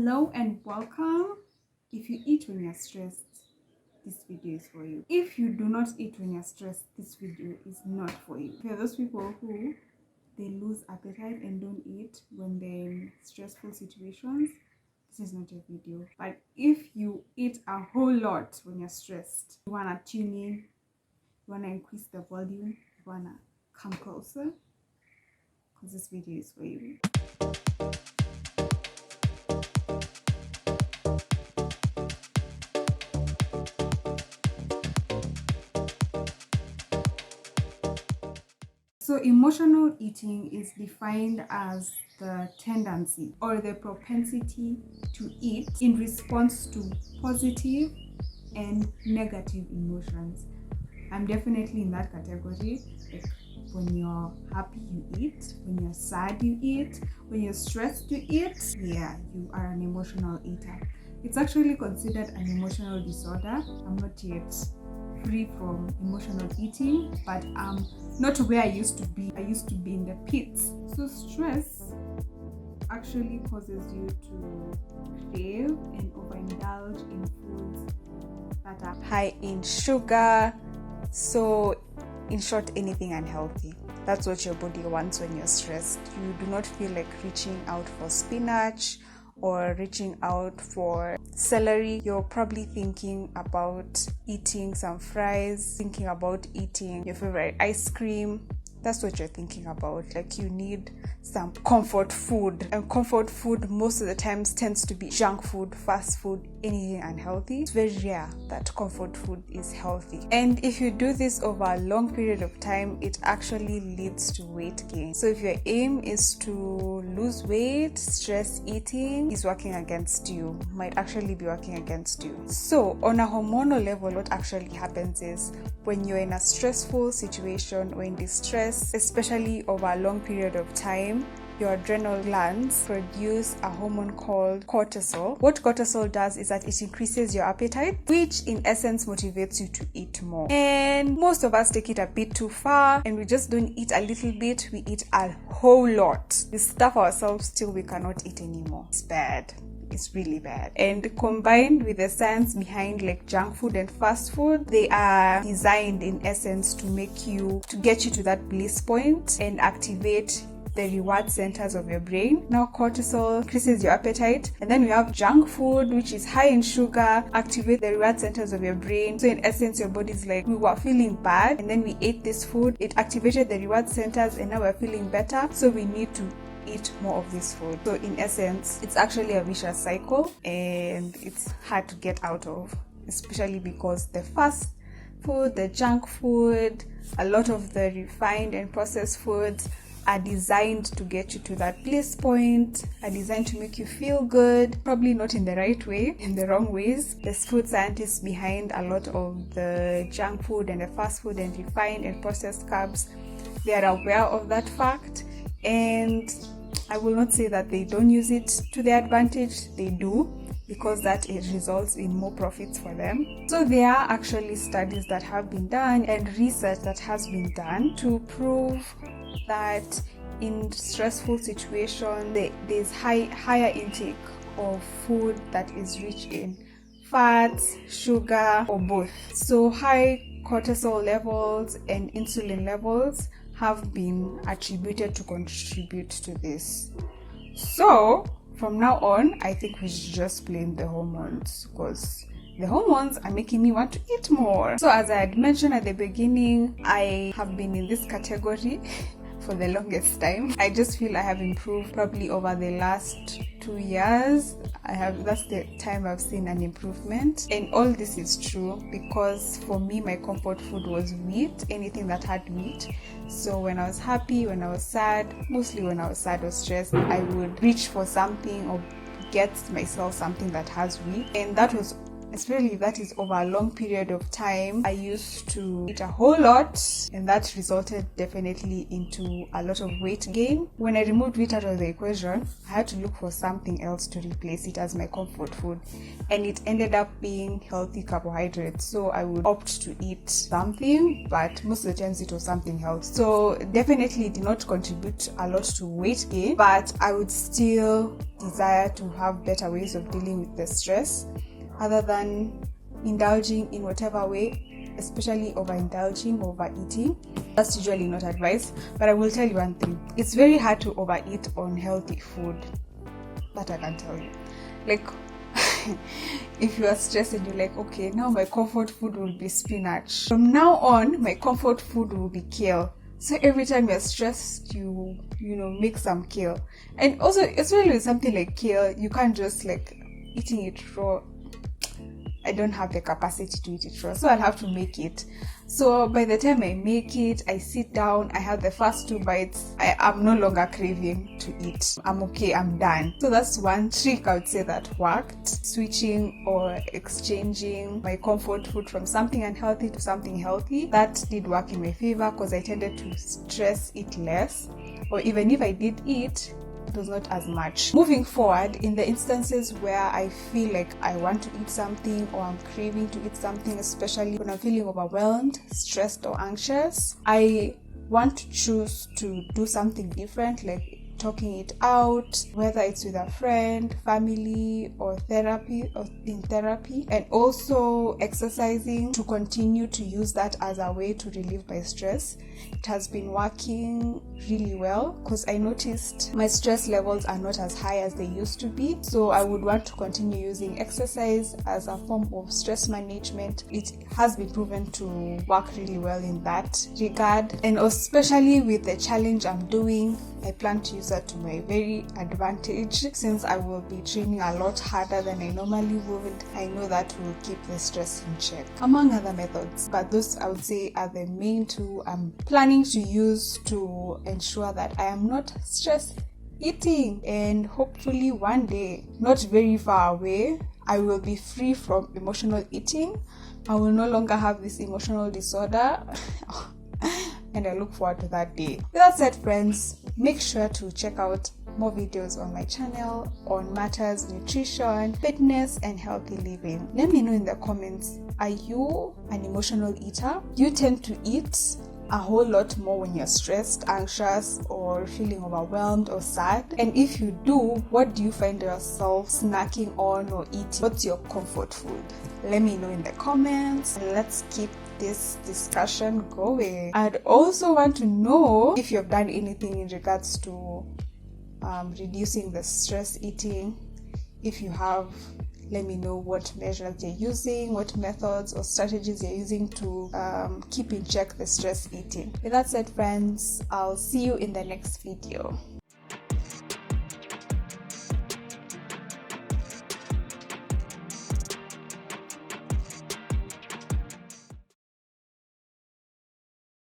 Hello and welcome. If you eat when you're stressed, this video is for you. If you do not eat when you're stressed, this video is not for you. There are those people who they lose appetite and don't eat when they're in stressful situations. This is not your video. But if you eat a whole lot when you're stressed, you wanna tune in, you wanna increase the volume, you wanna come closer, because this video is for you. So emotional eating is defined as the tendency or the propensity to eat in response to positive and negative emotions. I'm definitely in that category. Like when you're happy, you eat. When you're sad, you eat. When you're stressed, you eat. Yeah, you are an emotional eater. It's actually considered an emotional disorder. I'm not yet free from emotional eating, but I'm not where I used to be. I used to be in the pits. So stress actually causes you to crave and overindulge in foods that are high in sugar. So in short, anything unhealthy. That's what your body wants when you're stressed. You do not feel like reaching out for spinach or reaching out for celery. You're probably thinking about eating some fries, thinking about eating your favorite ice cream. That's what you're thinking about. Like you need some comfort food. And comfort food most of the times tends to be junk food, fast food, anything unhealthy. It's very rare that comfort food is healthy. And if you do this over a long period of time, it actually leads to weight gain. So if your aim is to lose weight, stress eating is working against you, might actually be working against you. So on a hormonal level, what actually happens is when you're in a stressful situation or in distress, especially over a long period of time, your adrenal glands produce a hormone called cortisol. What cortisol does is that it increases your appetite, which in essence motivates you to eat more. And most of us take it a bit too far, and we just don't eat a little bit, we eat a whole lot. We stuff ourselves till we cannot eat anymore. It's bad. It's really bad. And combined with the science behind like junk food and fast food, they are designed in essence to get you to that bliss point and activate the reward centers of your brain. Now cortisol increases your appetite, and then we have junk food, which is high in sugar, activate the reward centers of your brain. So in essence, your body's like, we were feeling bad and then we ate this food, it activated the reward centers, and now we're feeling better, so we need to eat more of this food. So in essence, it's actually a vicious cycle, and it's hard to get out of, especially because the fast food, the junk food, a lot of the refined and processed foods are designed to get you to that bliss point, are designed to make you feel good, probably not in the right way, in the wrong ways. There's food scientists behind a lot of the junk food and the fast food and refined and processed carbs. They are aware of that fact, and I will not say that they don't use it to their advantage. They do, because that it results in more profits for them. So there are actually studies that have been done and research that has been done to prove that in stressful situations there's higher intake of food that is rich in fats, sugar, or both. So high cortisol levels and insulin levels have been attributed to contribute to this. So from now on, I think we should just blame the hormones, because the hormones are making me want to eat more. So as I had mentioned at the beginning, I have been in this category for the longest time. I just feel I have improved probably over the last 2 years. That's the time I've seen an improvement. And all this is true because for me, my comfort food was wheat, anything that had wheat. So when I was happy, when I was sad, mostly when I was sad or stressed, I would reach for something or get myself something that has wheat. And that was especially if that is over a long period of time. I used to eat a whole lot, and that resulted definitely into a lot of weight gain. When I removed wheat out of the equation, I had to look for something else to replace it as my comfort food, and it ended up being healthy carbohydrates. So I would opt to eat something, but most of the times it was something healthy. So definitely did not contribute a lot to weight gain, but I would still desire to have better ways of dealing with the stress other than indulging in whatever way, especially overindulging, overeating. That's usually not advised, but I will tell you one thing. It's very hard to overeat on healthy food. That I can tell you. Like, if you are stressed and you're like, okay, now my comfort food will be spinach. From now on, my comfort food will be kale. So every time you're stressed, you make some kale. And also, especially with something like kale, you can't just like eating it raw. I don't have the capacity to eat it raw, so I'll have to make it. So by the time I make it, I sit down, I have the first 2 bites, I am no longer craving to eat. I'm okay, I'm done. So that's one trick I would say that worked. Switching or exchanging my comfort food from something unhealthy to something healthy. That did work in my favor because I tended to stress eat less. Or even if I did eat, it was not as much. Moving forward, in the instances where I feel like I want to eat something or I'm craving to eat something, especially when I'm feeling overwhelmed, stressed or anxious, I want to choose to do something different, like talking it out, whether it's with a friend, family, or in therapy, and also exercising to continue to use that as a way to relieve my stress. It has been working really well because I noticed my stress levels are not as high as they used to be. So I would want to continue using exercise as a form of stress management. It has been proven to work really well in that regard, and especially with the challenge I'm doing, I plan to use that to my very advantage. Since I will be training a lot harder than I normally would, I know that will keep the stress in check, among other methods. But those I would say are the main 2 I'm planning to use to ensure that I am not stress eating, and hopefully one day, not very far away, I will be free from emotional eating. I will no longer have this emotional disorder. And I look forward to that day. With that said, friends, make sure to check out more videos on my channel on matters nutrition, fitness, and healthy living. Let me know in the comments, are you an emotional eater? Do you tend to eat a whole lot more when you're stressed, anxious, or feeling overwhelmed or sad? And if you do, what do you find yourself snacking on or eating? What's your comfort food? Let me know in the comments, and let's keep this discussion going. I'd also want to know if you've done anything in regards to reducing the stress eating. If you have, let me know what measures you're using, what methods or strategies you're using to keep in check the stress eating. With that said, friends, I'll see you in the next video.